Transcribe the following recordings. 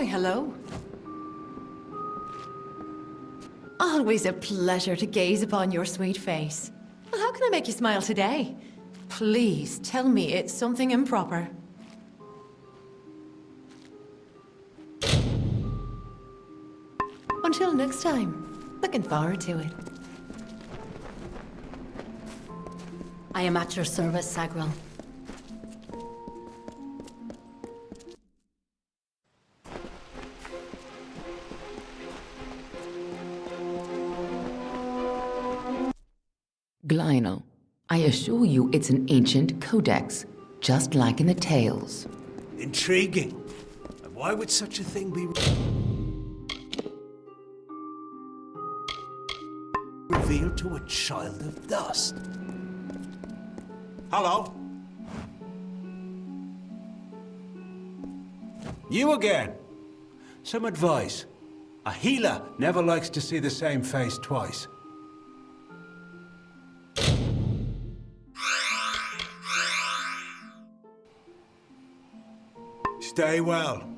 Why, hello. Always a pleasure to gaze upon your sweet face. Well, how can I make you smile today? Please tell me it's something improper. Until next time, looking forward to it. I am at your service, Sagril. Glynel, I assure you it's an ancient codex, just like in the tales. Intriguing. And why would such a thing be revealed to a child of dust? Hello? You again? Some advice. A healer never likes to see the same face twice. Stay well.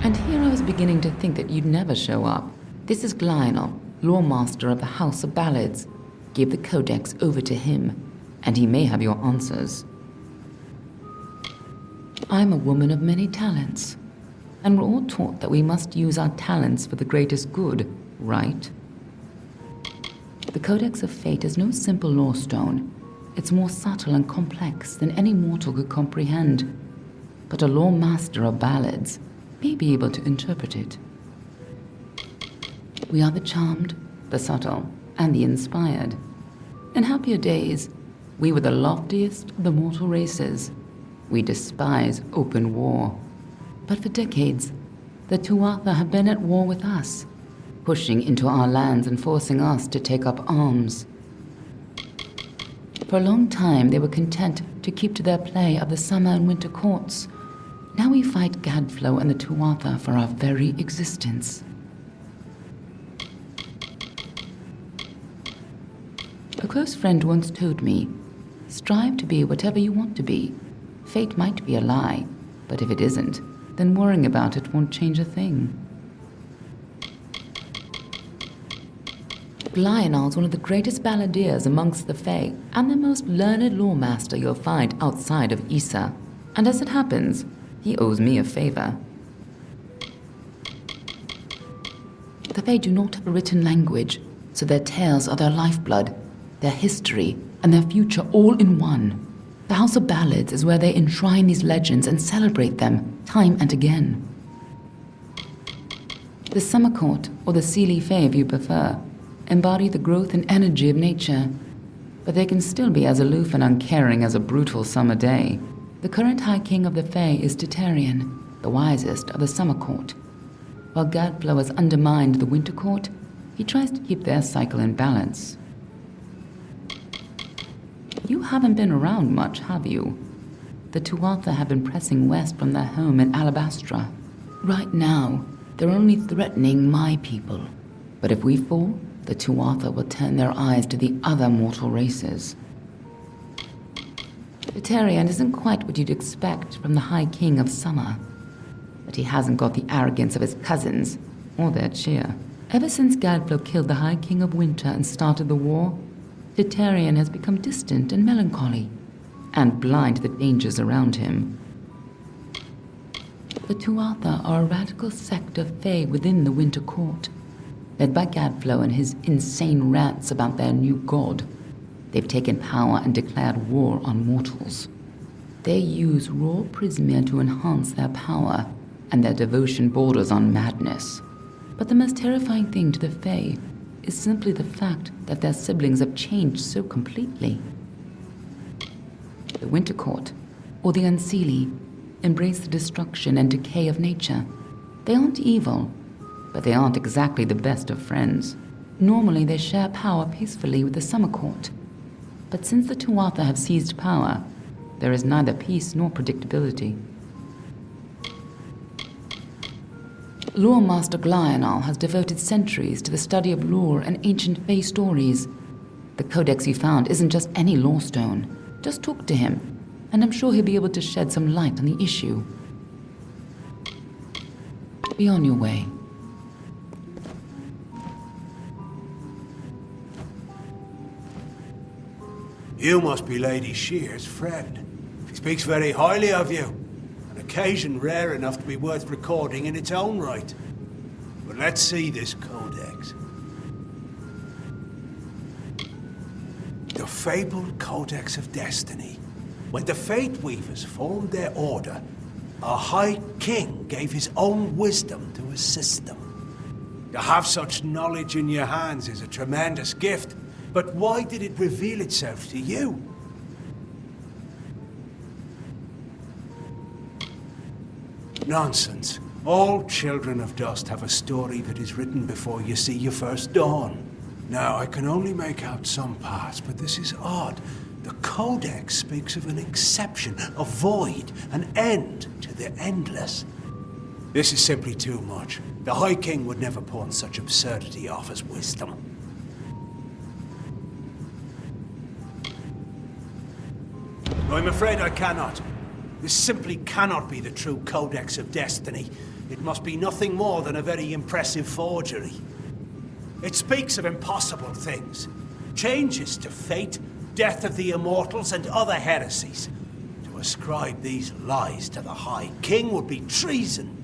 And here I was beginning to think that you'd never show up. This is Glynel, lawmaster of the House of Ballads. Give the codex over to him, and he may have your answers. I'm a woman of many talents, and we're all taught that we must use our talents for the greatest good, right? The Codex of Fate is no simple law stone. It's more subtle and complex than any mortal could comprehend. But a lawmaster of ballads may be able to interpret it. We are the charmed, the subtle, and the inspired. In happier days, we were the loftiest of the mortal races. We despise open war. But for decades, the Tuatha have been at war with us, pushing into our lands and forcing us to take up arms. For a long time, they were content to keep to their play of the summer and winter courts. Now we fight Gadflow and the Tuatha for our very existence. A close friend once told me, strive to be whatever you want to be. Fate might be a lie, but if it isn't, then worrying about it won't change a thing. Glynel's one of the greatest balladeers amongst the Fae, and the most learned lawmaster you'll find outside of Issa. And as it happens, he owes me a favor. The Fae do not have a written language, so their tales are their lifeblood, their history, and their future all in one. The House of Ballads is where they enshrine these legends and celebrate them time and again. The Summer Court, or the Seelie Fae if you prefer, embody the growth and energy of nature, but they can still be as aloof and uncaring as a brutal summer day. The current High King of the Fae is Titarian, the wisest of the Summer Court. While Gadflow has undermined the Winter Court, he tries to keep their cycle in balance. You haven't been around much, have you? The Tuatha have been pressing west from their home in Alabastra. Right now, they're only threatening my people. But if we fall, the Tuatha will turn their eyes to the other mortal races. Titarian isn't quite what you'd expect from the High King of Summer, but he hasn't got the arrogance of his cousins, or their cheer. Ever since Gadflow killed the High King of Winter and started the war, Titarian has become distant and melancholy, and blind to the dangers around him. The Tuatha are a radical sect of Fae within the Winter Court, led by Gadflow and his insane rants about their new god. They've taken power and declared war on mortals. They use raw prismia to enhance their power, and their devotion borders on madness. But the most terrifying thing to the Fae is simply the fact that their siblings have changed so completely. The Winter Court, or the Unseelie, embrace the destruction and decay of nature. They aren't evil, but they aren't exactly the best of friends. Normally they share power peacefully with the Summer Court. But since the Tuatha have seized power, there is neither peace nor predictability. Lore Master Glional has devoted centuries to the study of lore and ancient Fae stories. The codex you found isn't just any lore stone. Just talk to him, and I'm sure he'll be able to shed some light on the issue. Be on your way. You must be Lady Shear's friend. She speaks very highly of you. An occasion rare enough to be worth recording in its own right. But let's see this codex. The fabled Codex of Destiny. When the Fate Weavers formed their order, our High King gave his own wisdom to assist them. To have such knowledge in your hands is a tremendous gift, but why did it reveal itself to you? Nonsense. All children of dust have a story that is written before you see your first dawn. Now, I can only make out some parts, but this is odd. The Codex speaks of an exception, a void, an end to the endless. This is simply too much. The High King would never pawn such absurdity off as wisdom. I'm afraid I cannot. This simply cannot be the true Codex of Destiny. It must be nothing more than a very impressive forgery. It speaks of impossible things. Changes to fate, death of the immortals, and other heresies. To ascribe these lies to the High King would be treason.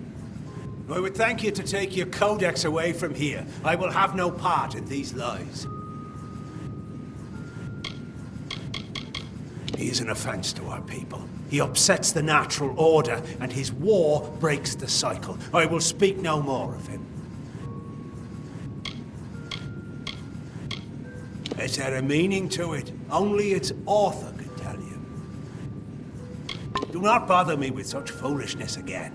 I would thank you to take your Codex away from here. I will have no part in these lies. He is an offense to our people. He upsets the natural order, and his war breaks the cycle. I will speak no more of him. Is there a meaning to it? Only its author could tell you. Do not bother me with such foolishness again.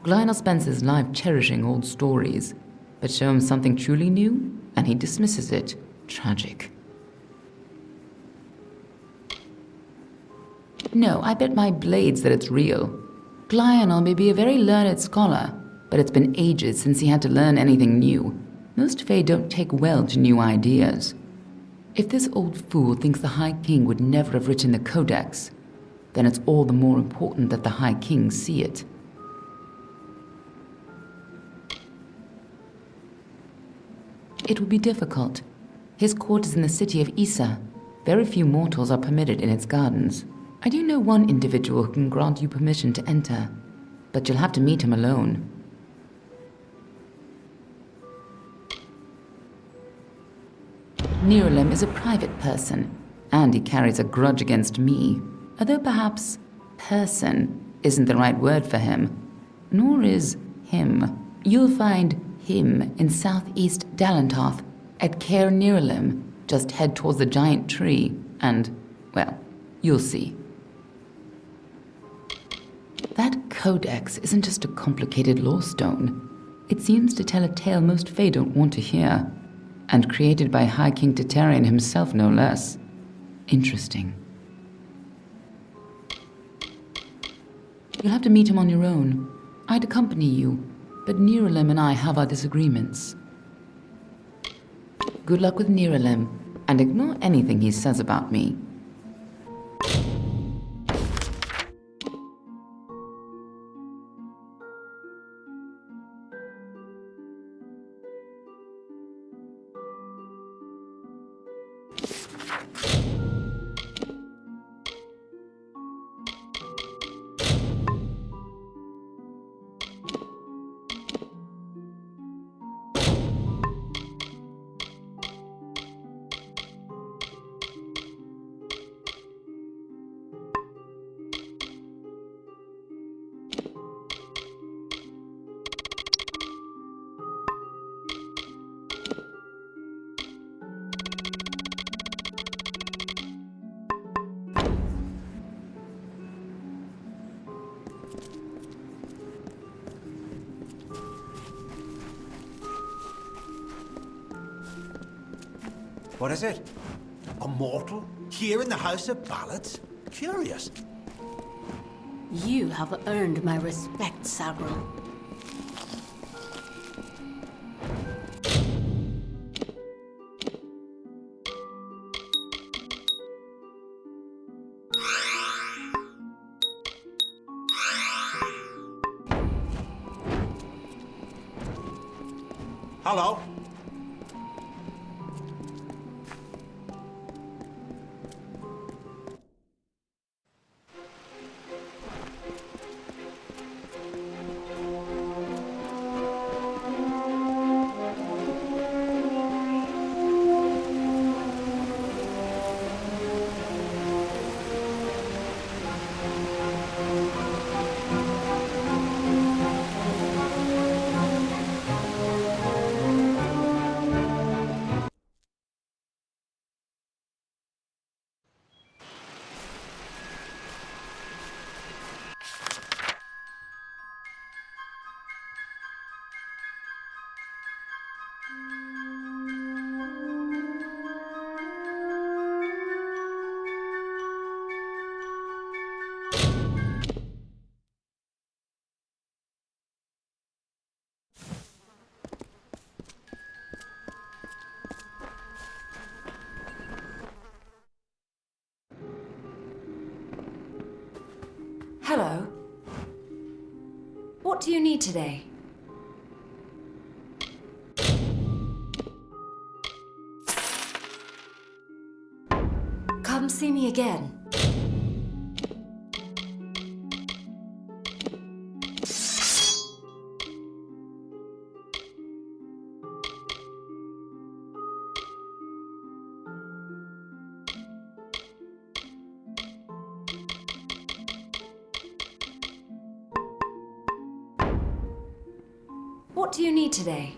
Glional spends his life cherishing old stories, but show him something truly new, and he dismisses it. Tragic. No, I bet my blades that it's real. Glional may be a very learned scholar, but it's been ages since he had to learn anything new. Most Fae don't take well to new ideas. If this old fool thinks the High King would never have written the Codex, then it's all the more important that the High King see it. It will be difficult. His court is in the city of Issa. Very few mortals are permitted in its gardens. I do know one individual who can grant you permission to enter, but you'll have to meet him alone. Niralim is a private person, and he carries a grudge against me. Although perhaps person isn't the right word for him, nor is him. You'll find him in southeast Dalantoth at Caer Niralim. Just head towards the giant tree, and, well, you'll see. That codex isn't just a complicated lore stone. It seems to tell a tale most Fae don't want to hear, and created by High King Tatarian himself, no less. Interesting. You'll have to meet him on your own. I'd accompany you, but Niralim and I have our disagreements. Good luck with Niralim, and ignore anything he says about me. What is it? A mortal? Here in the House of Ballads? Curious. You have earned my respect, Sagril. Hello? Hello. What do you need today? Come see me again. What do you need today?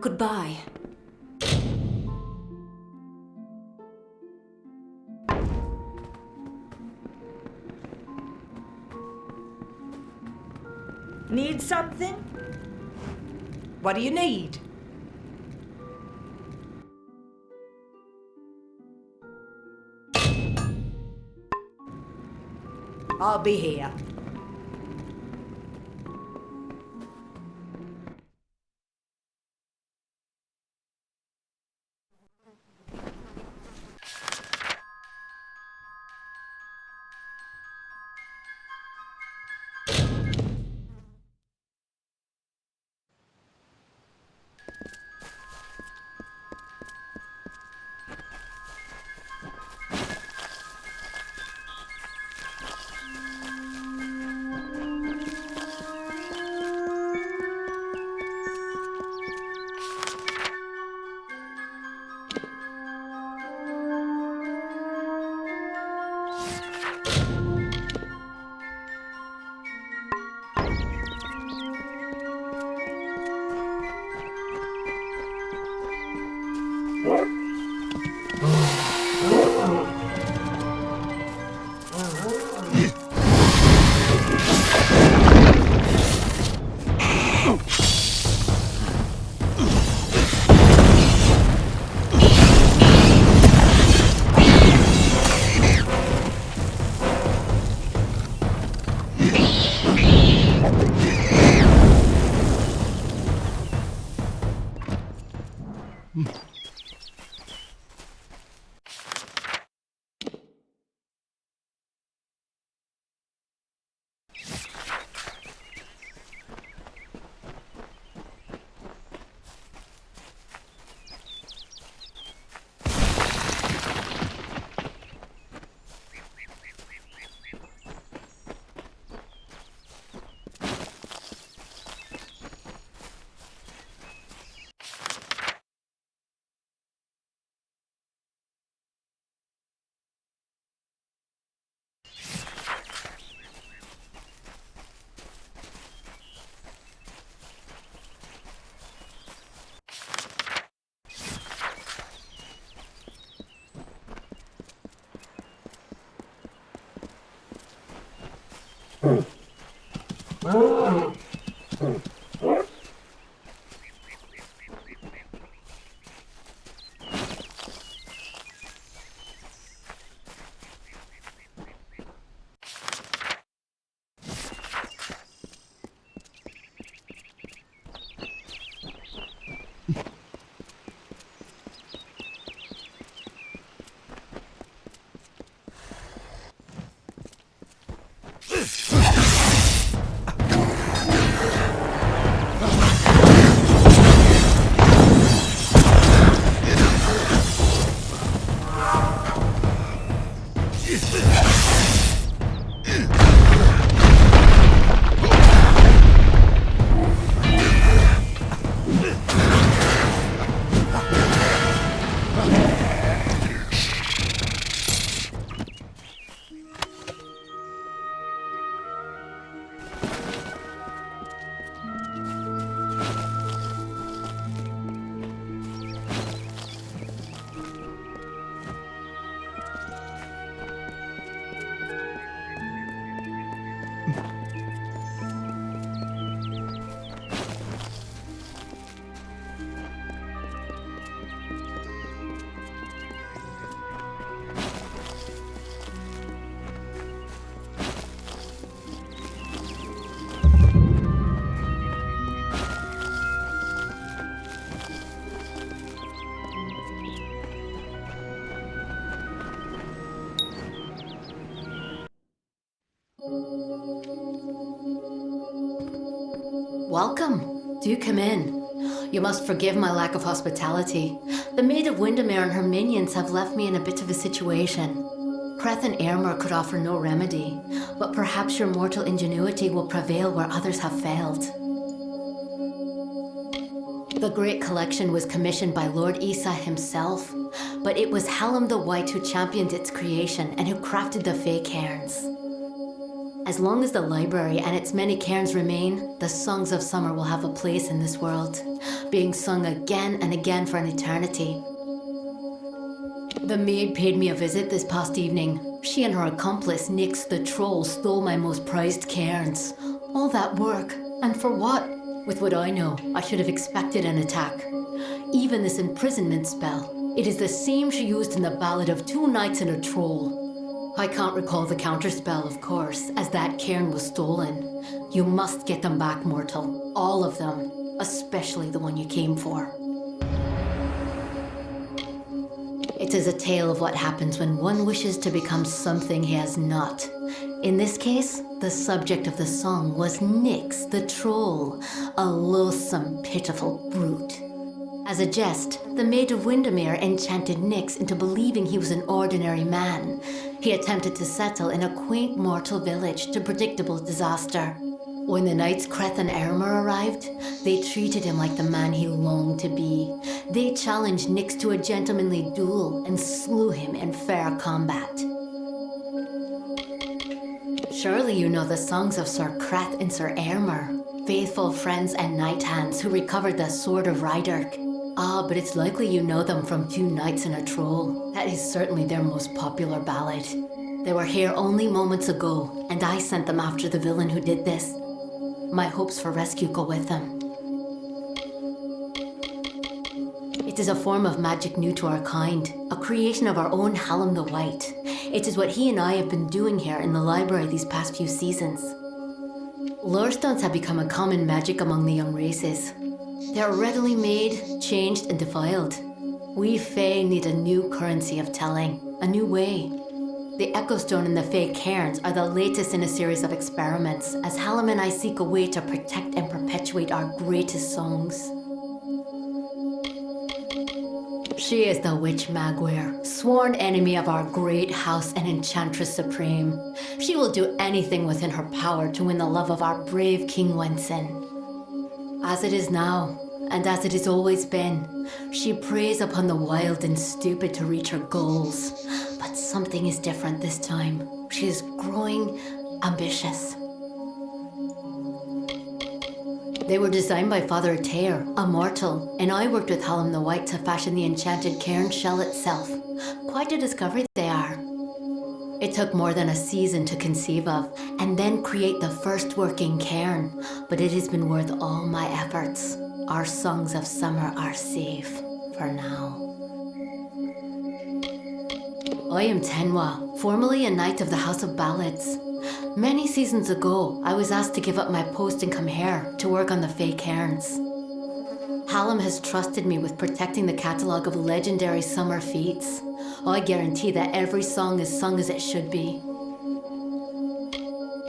Goodbye. Need something? What do you need? I'll be here. Welcome. Do come in. You must forgive my lack of hospitality. The Maid of Windermere and her minions have left me in a bit of a situation. Creth and Airmer could offer no remedy, but perhaps your mortal ingenuity will prevail where others have failed. The Great Collection was commissioned by Lord Isa himself, but it was Hallam the White who championed its creation and who crafted the Fae Cairns. As long as the library and its many cairns remain, the songs of summer will have a place in this world, being sung again and again for an eternity. The maid paid me a visit this past evening. She and her accomplice, Nyx the Troll, stole my most prized cairns. All that work, and for what? With what I know, I should have expected an attack. Even this imprisonment spell, it is the same she used in the Ballad of Two Knights and a Troll. I can't recall the counterspell, of course, as that cairn was stolen. You must get them back, mortal. All of them. Especially the one you came for. It is a tale of what happens when one wishes to become something he has not. In this case, the subject of the song was Nyx the Troll, a loathsome, pitiful brute. As a jest, the Maid of Windermere enchanted Nyx into believing he was an ordinary man. He attempted to settle in a quaint mortal village to predictable disaster. When the knights Creth and Airmer arrived, they treated him like the man he longed to be. They challenged Nyx to a gentlemanly duel and slew him in fair combat. Surely you know the songs of Sir Creth and Sir Airmer, faithful friends and knight hands who recovered the Sword of Ryderk. Ah, but it's likely you know them from Two Knights and a Troll. That is certainly their most popular ballad. They were here only moments ago, and I sent them after the villain who did this. My hopes for rescue go with them. It is a form of magic new to our kind, a creation of our own Hallam the White. It is what he and I have been doing here in the library these past few seasons. Lorestones have become a common magic among the young races. They are readily made, changed, and defiled. We Fae need a new currency of telling, a new way. The Echo Stone and the Fae Cairns are the latest in a series of experiments, as Hallam and I seek a way to protect and perpetuate our greatest songs. She is the Witch Magware, sworn enemy of our great house and Enchantress Supreme. She will do anything within her power to win the love of our brave King Wensin. As it is now, and as it has always been, she preys upon the wild and stupid to reach her goals. But something is different this time. She is growing ambitious. They were designed by Father Tair, a mortal, and I worked with Hallam the White to fashion the enchanted cairn shell itself. Quite a discovery they are. It took more than a season to conceive of and then create the first working cairn, but it has been worth all my efforts. Our songs of summer are safe for now. I am Tenwa, formerly a knight of the House of Ballads. Many seasons ago, I was asked to give up my post and come here to work on the Fey Cairns. Hallam has trusted me with protecting the catalogue of legendary summer feats. I guarantee that every song is sung as it should be.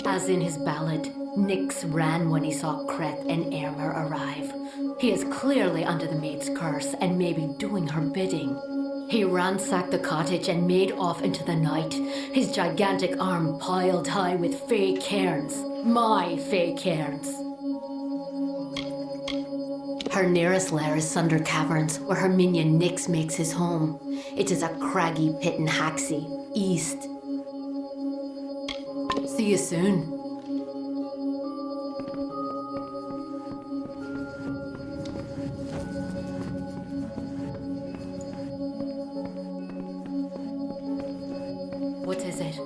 As in his ballad, Nyx ran when he saw Kreth and Ermer arrive. He is clearly under the maid's curse and may be doing her bidding. He ransacked the cottage and made off into the night, his gigantic arm piled high with Fey cairns. My Fey cairns. Her nearest lair is Sunder Caverns, where her minion Nyx makes his home. It is a craggy pit in Haxie, east. See you soon. What is it?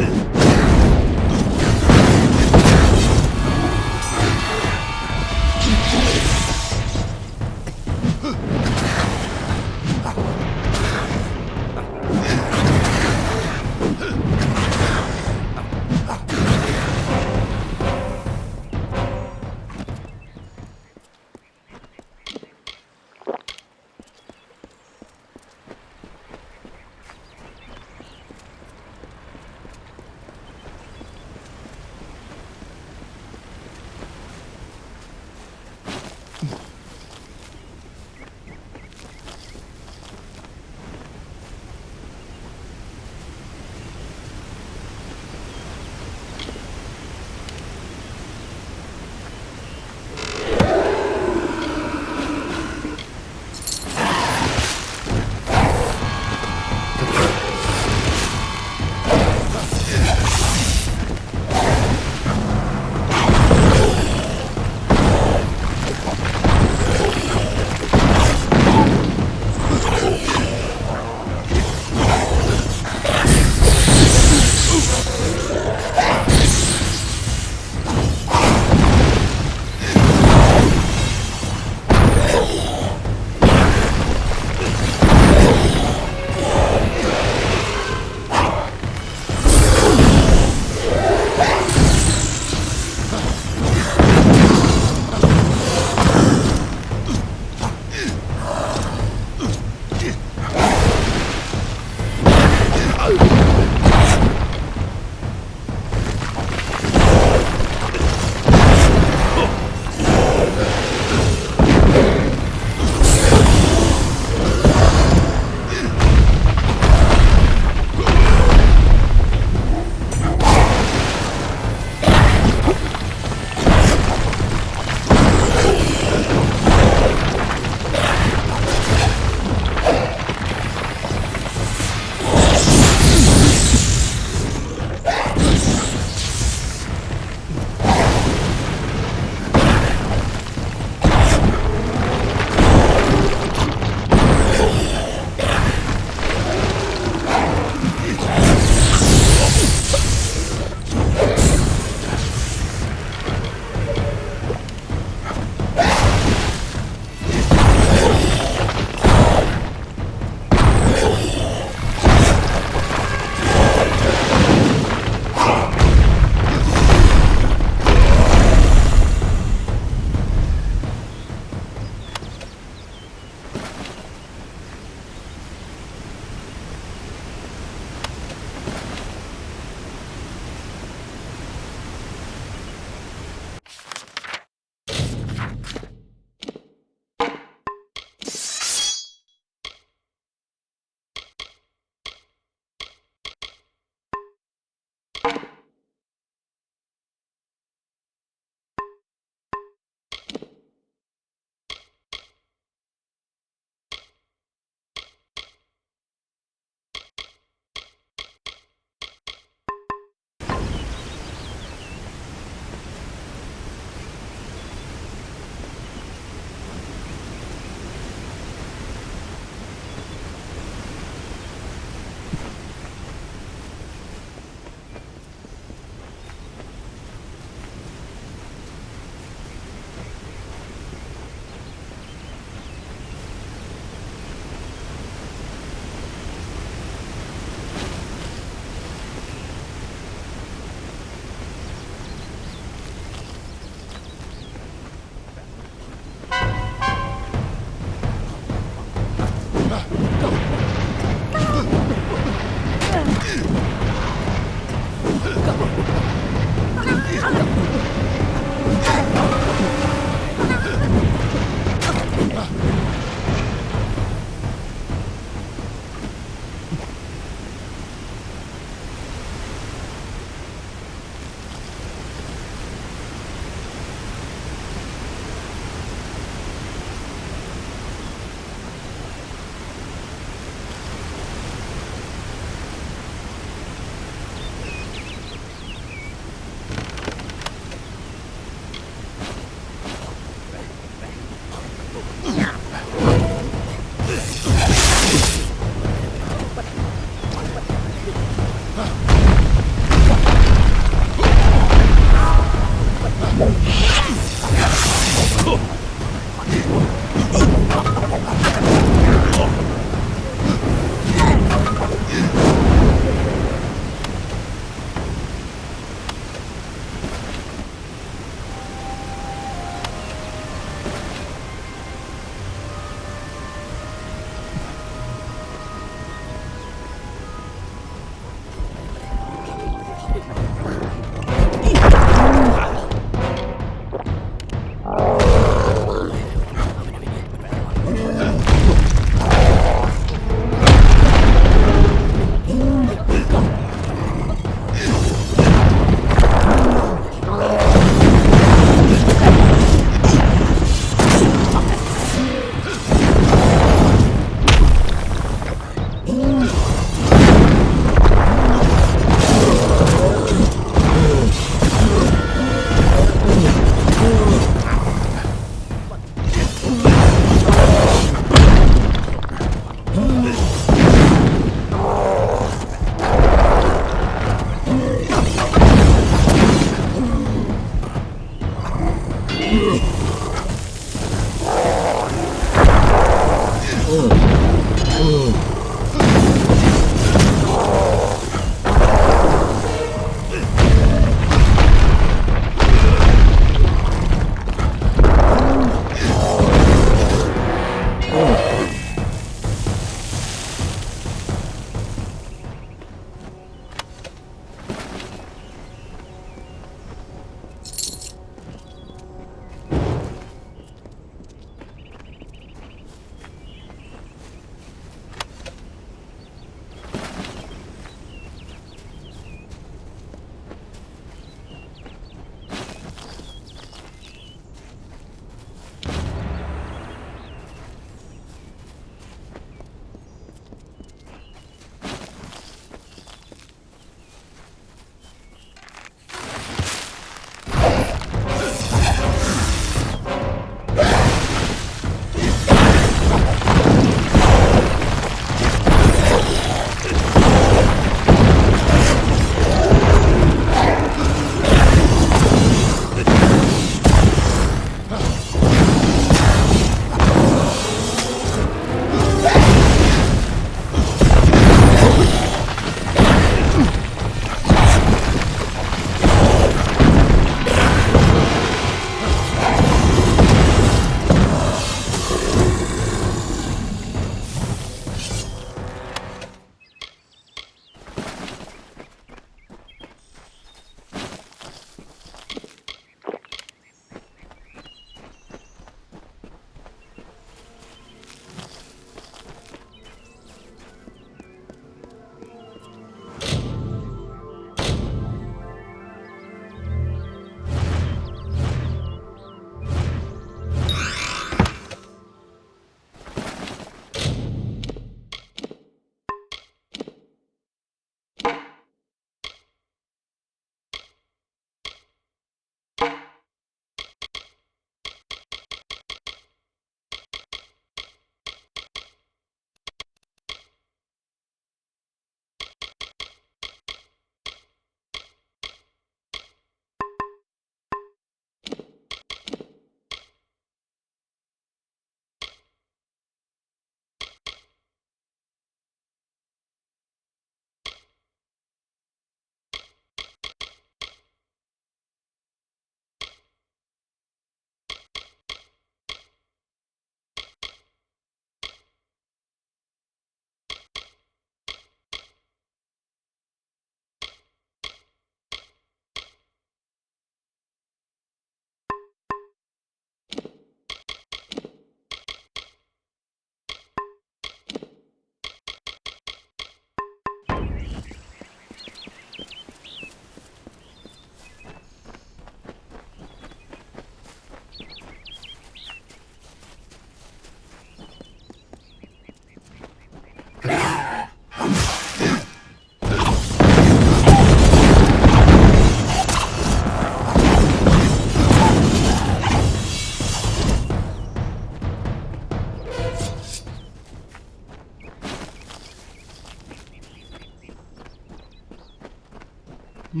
We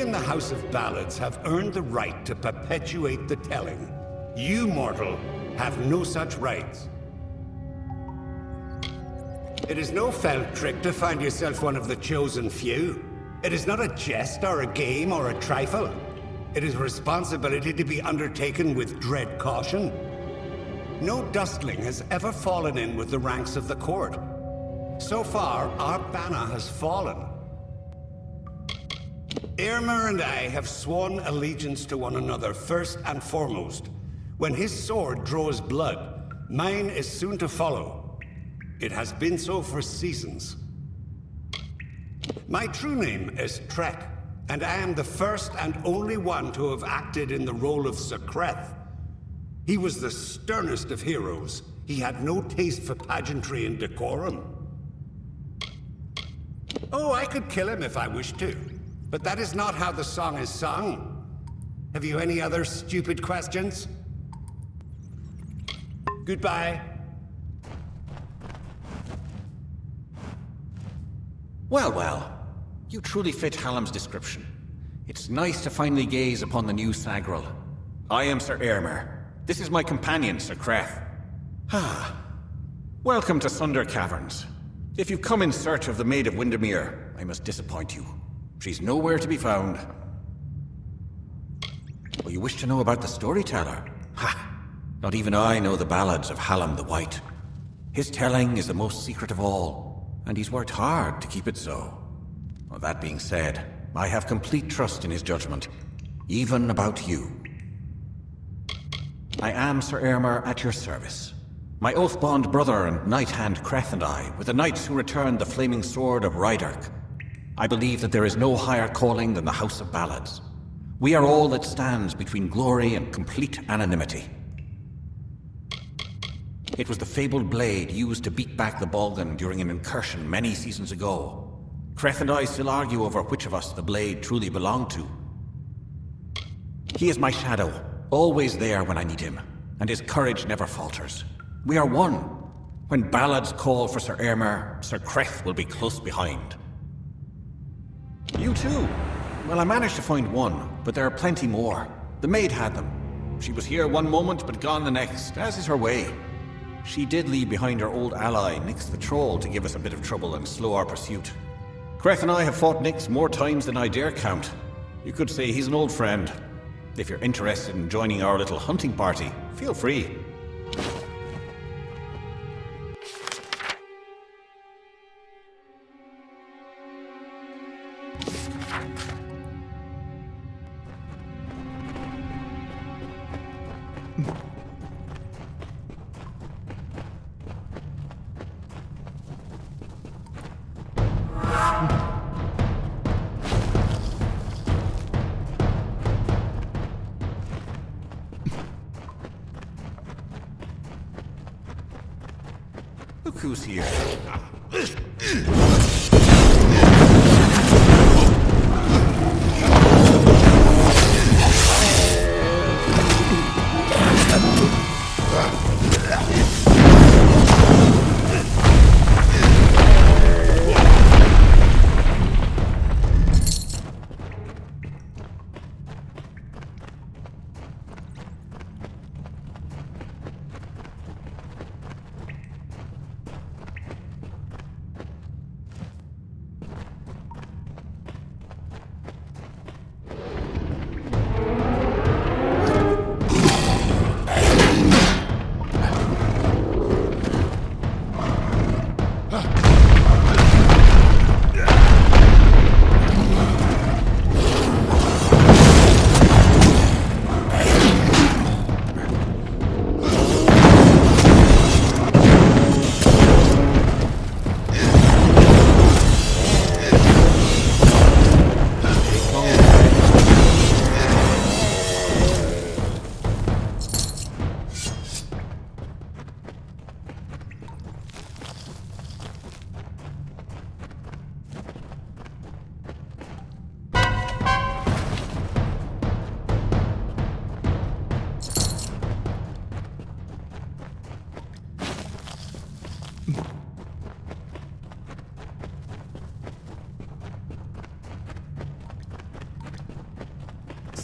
in the House of Ballads have earned the right to perpetuate the telling. You, mortal, have no such rights. It is no felt trick to find yourself one of the chosen few. It is not a jest or a game or a trifle. It is a responsibility to be undertaken with dread caution. No dustling has ever fallen in with the ranks of the court. So far, our banner has fallen. Irma and I have sworn allegiance to one another first and foremost. When his sword draws blood, mine is soon to follow. It has been so for seasons. My true name is Trek, and I am the first and only one to have acted in the role of Sir Creth. He was the sternest of heroes. He had no taste for pageantry and decorum. Oh, I could kill him if I wished to. But that is not how the song is sung. Have you any other stupid questions? Goodbye. Well, well. You truly fit Hallam's description. It's nice to finally gaze upon the new Sagril. I am Sir Airmer. This is my companion, Sir Creth. Welcome to Sunder Caverns. If you've come in search of the Maid of Windermere, I must disappoint you. She's nowhere to be found. Oh, you wish to know about the storyteller? Ha! Not even I know the ballads of Hallam the White. His telling is the most secret of all, and he's worked hard to keep it so. Well, that being said, I have complete trust in his judgment, even about you. I am Sir Airmer at your service. My oath-bond brother and knight-hand Creth and I were the knights who returned the flaming sword of Ryderk. I believe that there is no higher calling than the House of Ballads. We are all that stands between glory and complete anonymity. It was the fabled blade used to beat back the Balgan during an incursion many seasons ago. Creth and I still argue over which of us the blade truly belonged to. He is my shadow, always there when I need him, and his courage never falters. We are one. When Ballads call for Sir Airmer, Sir Creth will be close behind. You too? Well, I managed to find one, but there are plenty more. The maid had them. She was here one moment, but gone the next, as is her way. She did leave behind her old ally, Nyx the Troll, to give us a bit of trouble and slow our pursuit. Creth and I have fought Nyx more times than I dare count. You could say he's an old friend. If you're interested in joining our little hunting party, feel free. Look who's here.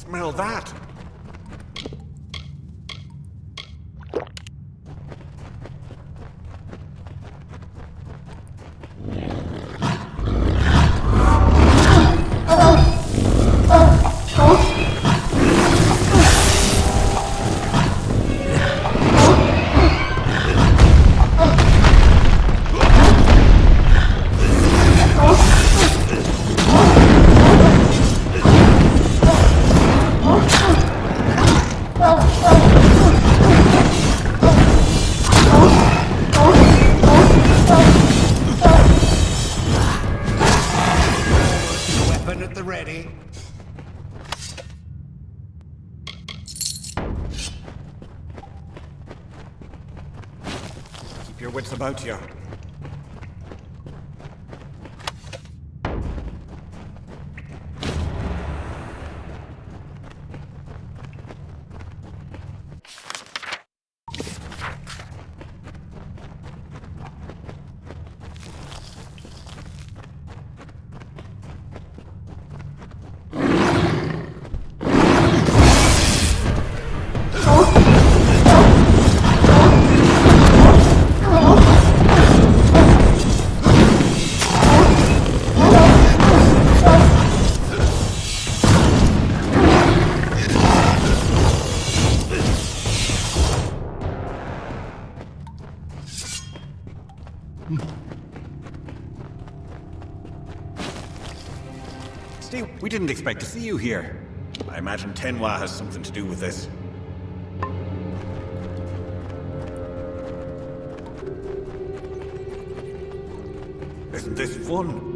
Smell that! Weapon at the ready. Keep your wits about you. Steve, we didn't expect to see you here. I imagine Tenwa has something to do with this. Isn't this fun?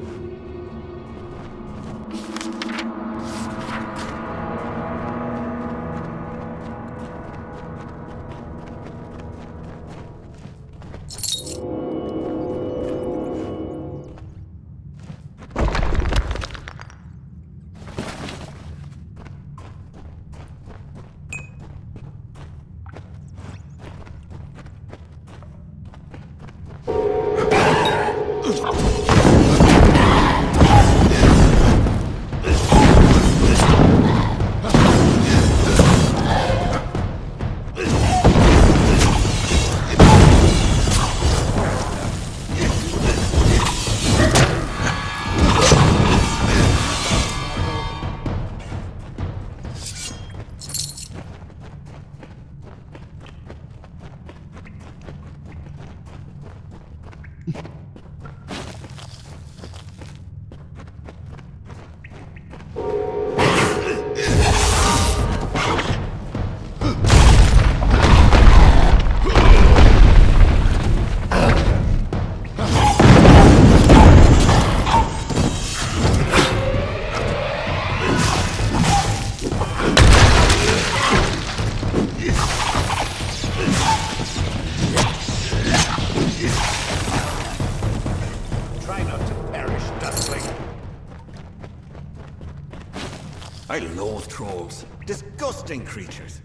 I loathe trolls. Disgusting creatures.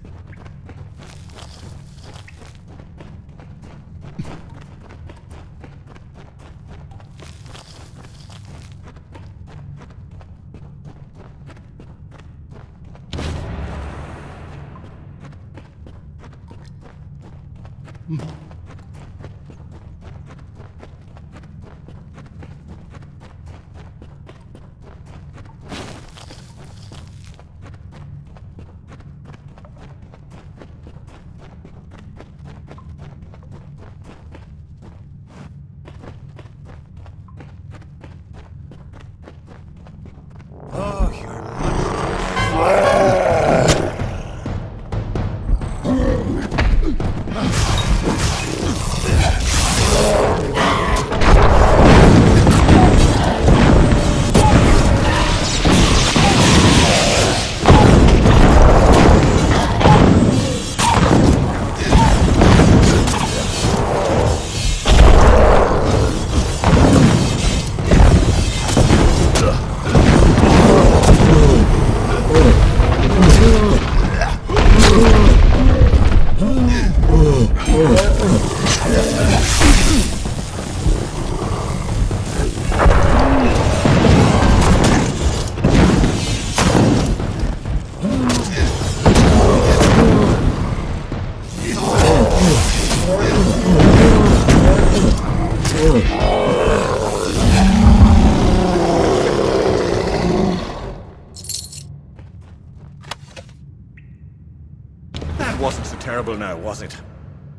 wasn't so terrible now, was it?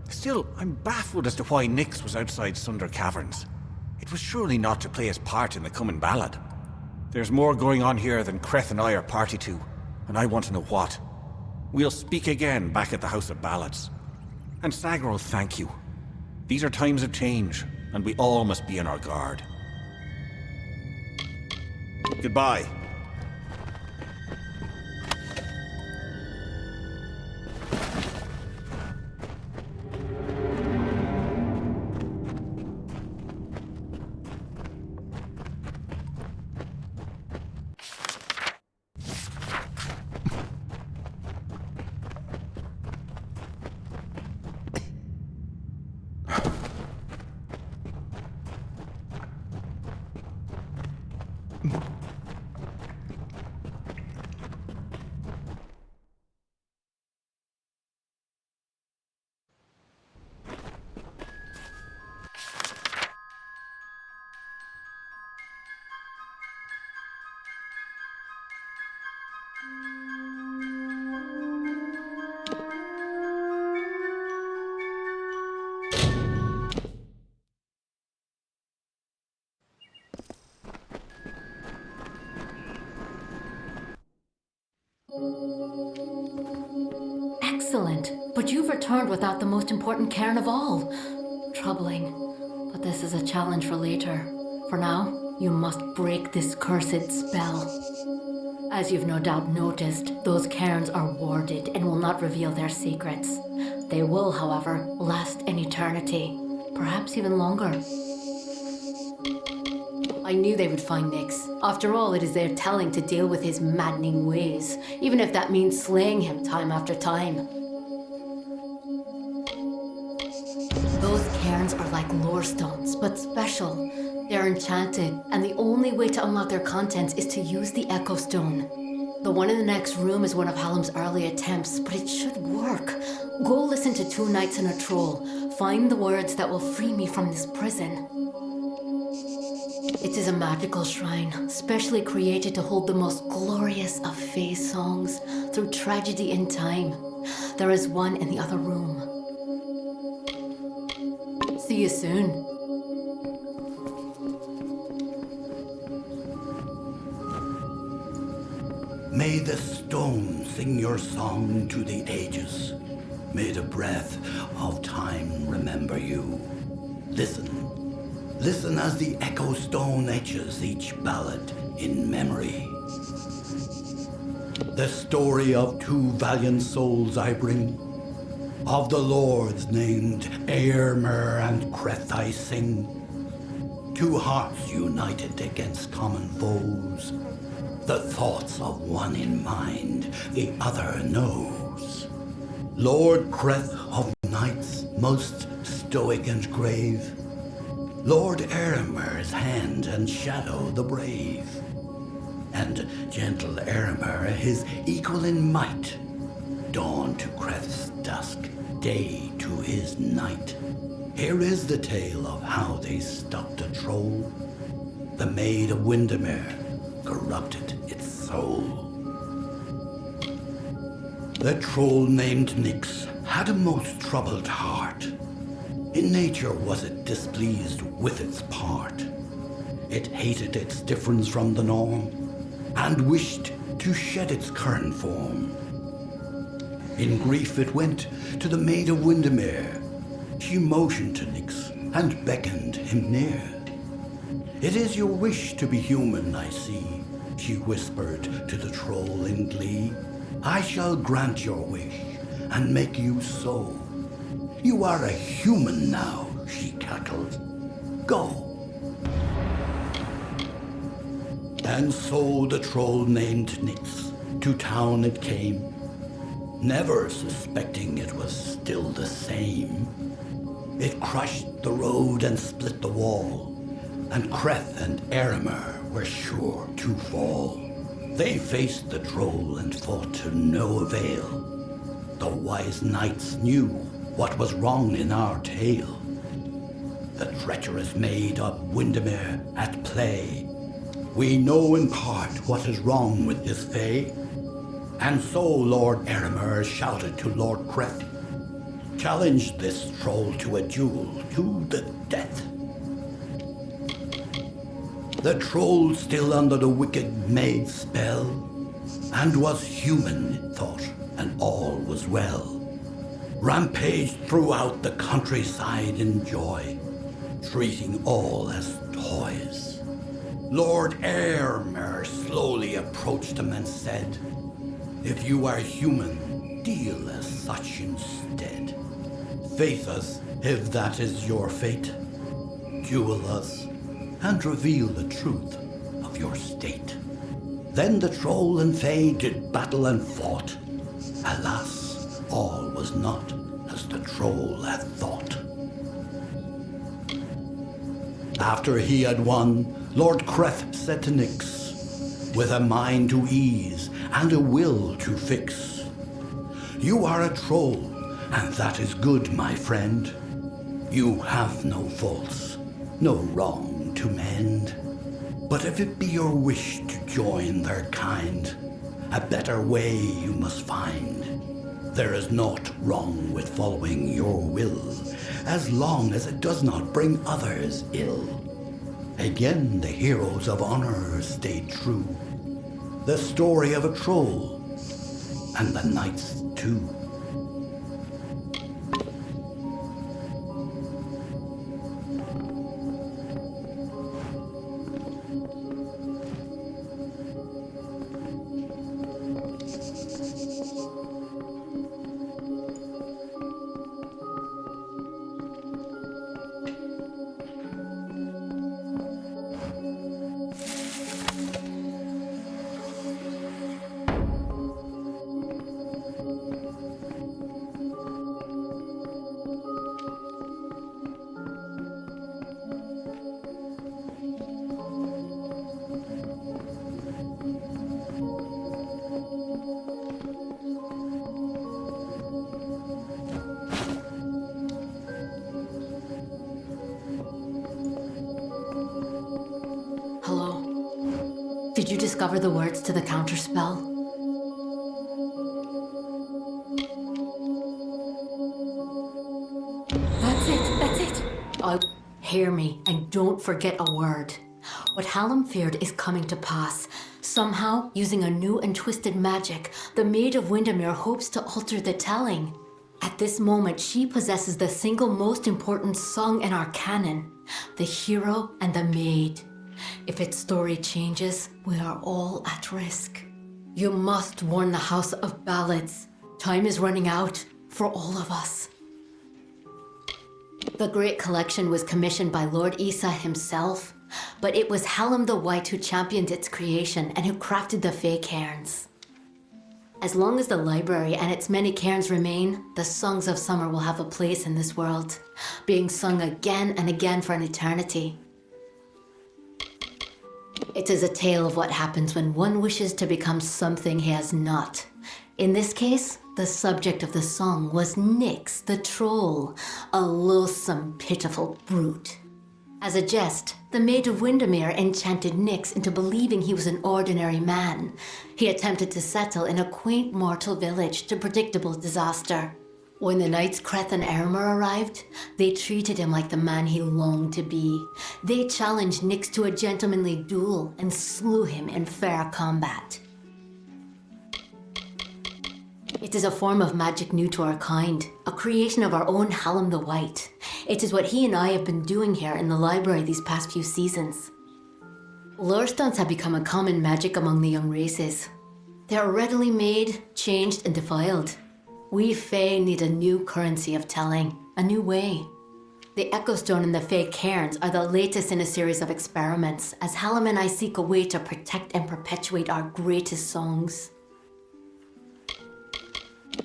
Still, I'm baffled as to why Nyx was outside Sunder Caverns. It was surely not to play his part in the coming ballad. There's more going on here than Creth and I are party to, and I want to know what. We'll speak again back at the House of Ballads. And Sagro, thank you. These are times of change, and we all must be on our guard. Goodbye. Excellent, but you've returned without the most important cairn of all. Troubling, but this is a challenge for later. For now, you must break this cursed spell. As you've no doubt noticed, those cairns are warded and will not reveal their secrets. They will, however, last an eternity, perhaps even longer. I knew they would find Nyx. After all, it is their telling to deal with his maddening ways, even if that means slaying him time after time. Those cairns are like lore stones, but special. They're enchanted, and the only way to unlock their contents is to use the Echo Stone. The one in the next room is one of Hallam's early attempts, but it should work. Go listen to Two Knights and a Troll. Find the words that will free me from this prison. It is a magical shrine, specially created to hold the most glorious of Fae songs through tragedy and time. There is one in the other room. See you soon. May the stone sing your song to the ages. May the breath of time remember you. Listen. Listen as the Echo Stone etches each ballad in memory. The story of two valiant souls I bring. Of the lords named Eärmer and Creth I sing. Two hearts united against common foes. The thoughts of one in mind, the other knows. Lord Creth of knights, most stoic and grave. Lord Eärmer's hand and shadow the brave. And gentle Eärmer, his equal in might. Dawn to Creth's dusk, day to his night. Here is the tale of how they stopped a troll. The Maid of Windermere corrupted its soul. The troll named Nyx had a most troubled heart. In nature was it displeased with its part. It hated its difference from the norm, and wished to shed its current form. In grief it went to the Maid of Windermere. She motioned to Nyx and beckoned him near. It is your wish to be human, I see, she whispered to the troll in glee. I shall grant your wish and make you so. You are a human now, she cackled. Go. And so the troll named Nyx to town it came, never suspecting it was still the same. It crushed the road and split the wall, and Creth and Eärmer were sure to fall. They faced the troll and fought to no avail. The wise knights knew what was wrong in our tale. The treacherous Maid of Windermere at play. We know in part what is wrong with this Fae. And so Lord Eremer shouted to Lord Creth, "Challenge this troll to a duel to the death." The troll, still under the wicked maid's spell, and was human, it thought, and all was well, rampaged throughout the countryside in joy, treating all as toys. Lord Eremer slowly approached him and said, "If you are human, deal as such instead. Face us, if that is your fate. Duel us, and reveal the truth of your state." Then the troll and fae did battle and fought. Alas, all was not as the troll had thought. After he had won, Lord Creth said to Nyx, with a mind to ease and a will to fix, "You are a troll, and that is good, my friend. You have no faults, no wrong to mend. But if it be your wish to join their kind, a better way you must find. There is naught wrong with following your will, as long as it does not bring others ill." Again the heroes of honor stayed true. The story of a troll, and the knights too. Hello? Did you discover the words to the counterspell? That's it. Hear me, and don't forget a word. What Hallam feared is coming to pass. Somehow, using a new and twisted magic, the Maid of Windermere hopes to alter the telling. At this moment, she possesses the single most important song in our canon, the hero and the maid. If its story changes, we are all at risk. You must warn the House of Ballads. Time is running out for all of us. The Great Collection was commissioned by Lord Isa himself, but it was Hallam the White who championed its creation and who crafted the Fae cairns. As long as the library and its many cairns remain, the songs of summer will have a place in this world, being sung again and again for an eternity. It is a tale of what happens when one wishes to become something he has not. In this case, the subject of the song was Nyx the troll, a loathsome, pitiful brute. As a jest, the Maid of Windermere enchanted Nyx into believing he was an ordinary man. He attempted to settle in a quaint mortal village to predictable disaster. When the knights Creth and Eremer arrived, they treated him like the man he longed to be. They challenged Nyx to a gentlemanly duel and slew him in fair combat. It is a form of magic new to our kind, a creation of our own Hallam the White. It is what he and I have been doing here in the library these past few seasons. Lore stones have become a common magic among the young races. They are readily made, changed, and defiled. We Fae need a new currency of telling, a new way. The Echo Stone and the Fae cairns are the latest in a series of experiments, as Hallam and I seek a way to protect and perpetuate our greatest songs.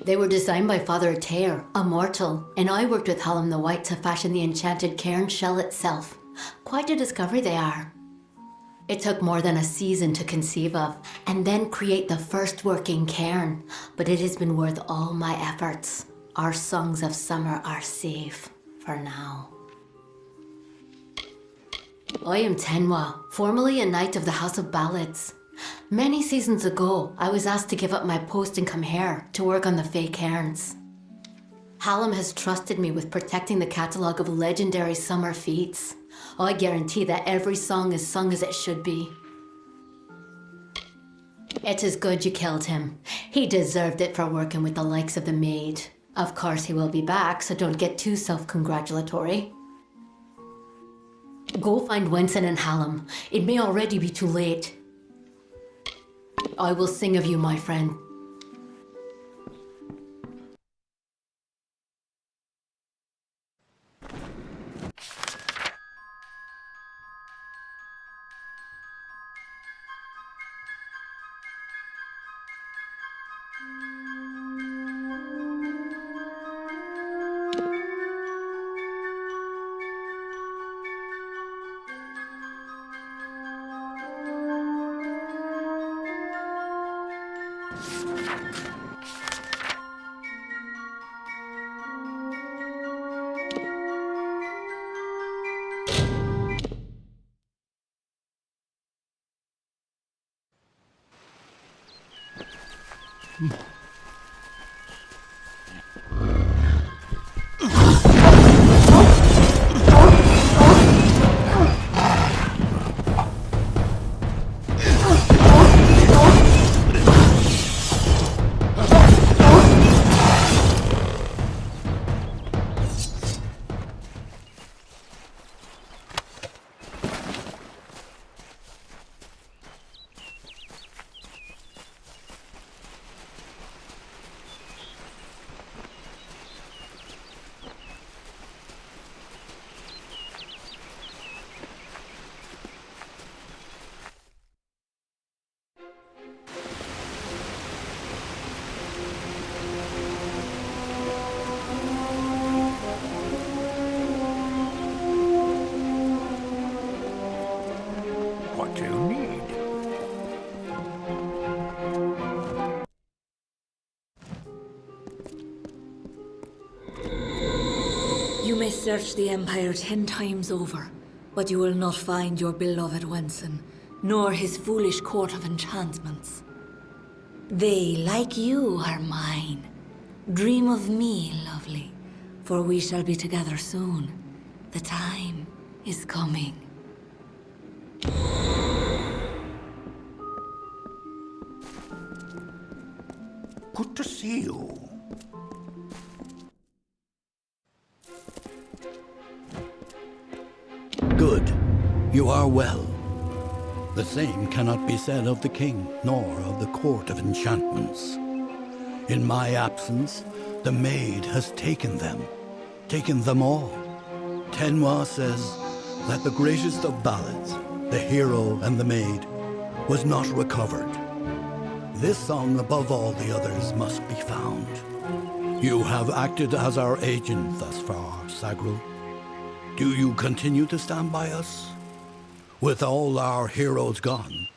They were designed by Father Tair, a mortal, and I worked with Hallam the White to fashion the enchanted cairn shell itself. Quite a discovery they are. It took more than a season to conceive of, and then create the first working cairn, but it has been worth all my efforts. Our songs of summer are safe, for now. I am Tenwa, formerly a knight of the House of Ballads. Many seasons ago, I was asked to give up my post and come here to work on the fake cairns. Hallam has trusted me with protecting the catalogue of legendary summer feats. I guarantee that every song is sung as it should be. It is good you killed him. He deserved it for working with the likes of the maid. Of course he will be back, so don't get too self-congratulatory. Go find Wenson and Hallam. It may already be too late. I will sing of you, my friend. What do you need? You may search the Empire 10 times over, but you will not find your beloved Wenson, nor his foolish court of enchantments. They, like you, are mine. Dream of me, lovely, for we shall be together soon. The time is coming. Good to see you. Good. You are well. The same cannot be said of the king, nor of the court of enchantments. In my absence, the maid has taken them all. Tenwa says that the greatest of ballads, the hero and the maid, was not recovered. This song above all the others must be found. You have acted as our agent thus far, Sagrul. Do you continue to stand by us? With all our heroes gone,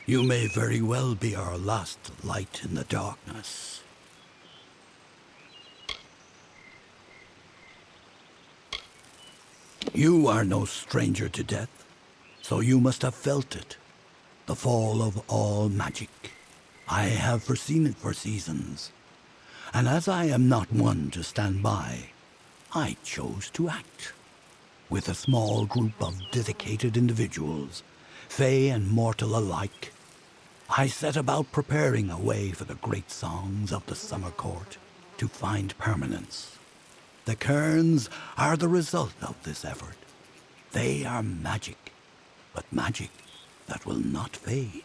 you may very well be our last light in the darkness. You are no stranger to death, so you must have felt it. The fall of all magic. I have foreseen it for seasons. And as I am not one to stand by, I chose to act. With a small group of dedicated individuals, Fae and mortal alike, I set about preparing a way for the great songs of the summer court to find permanence. The cairns are the result of this effort. They are magic, but magic that will not fade.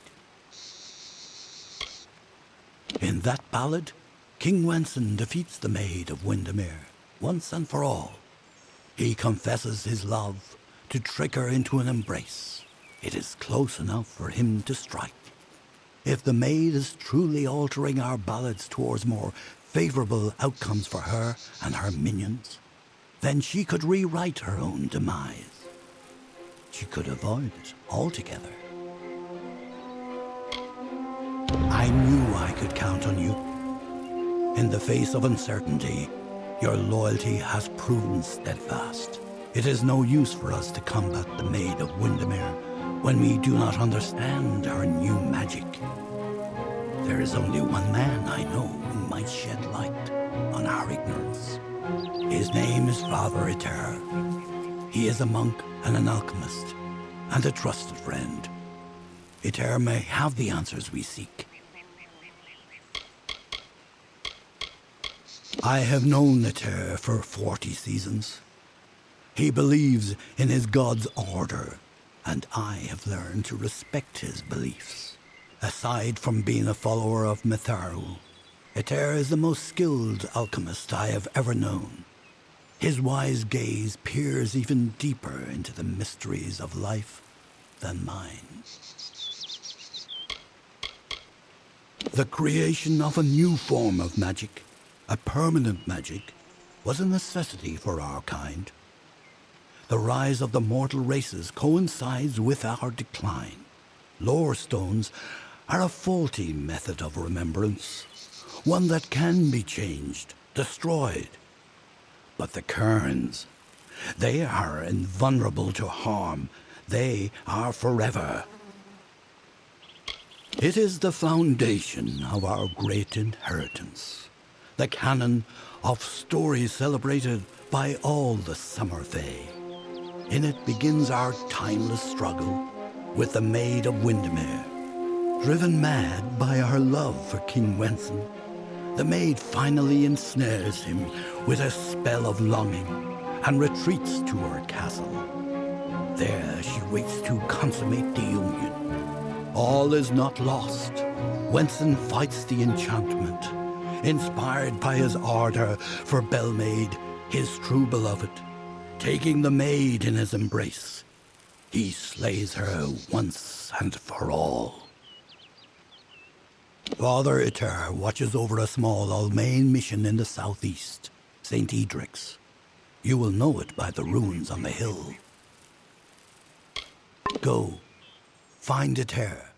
In that ballad, King Wenson defeats the Maid of Windermere once and for all. He confesses his love to trick her into an embrace. It is close enough for him to strike. If the maid is truly altering our ballads towards more favorable outcomes for her and her minions, then she could rewrite her own demise. She could avoid it altogether. I knew I could count on you. In the face of uncertainty, your loyalty has proven steadfast. It is no use for us to combat the Maid of Windermere when we do not understand our new magic. There is only one man I know who might shed light on our ignorance. His name is Father Eter. He is a monk and an alchemist, and a trusted friend. Eter may have the answers we seek. I have known Eter for 40 seasons. He believes in his god's order, and I have learned to respect his beliefs. Aside from being a follower of Mitharul, Eter is the most skilled alchemist I have ever known. His wise gaze peers even deeper into the mysteries of life than mine. The creation of a new form of magic, a permanent magic, was a necessity for our kind. The rise of the mortal races coincides with our decline. Lore stones are a faulty method of remembrance, one that can be changed, destroyed. But the cairns, they are invulnerable to harm. They are forever. It is the foundation of our great inheritance, the canon of stories celebrated by all the Summer Fae. In it begins our timeless struggle with the Maid of Windermere. Driven mad by our love for King Wenson, the maid finally ensnares him with a spell of longing and retreats to her castle. There she waits to consummate the union. All is not lost. Wenson fights the enchantment, inspired by his ardor for Belmaid, his true beloved. Taking the maid in his embrace, he slays her once and for all. Father Eter watches over a small Almain mission in the southeast, St. Edric's. You will know it by the runes on the hill. Go, find Eter,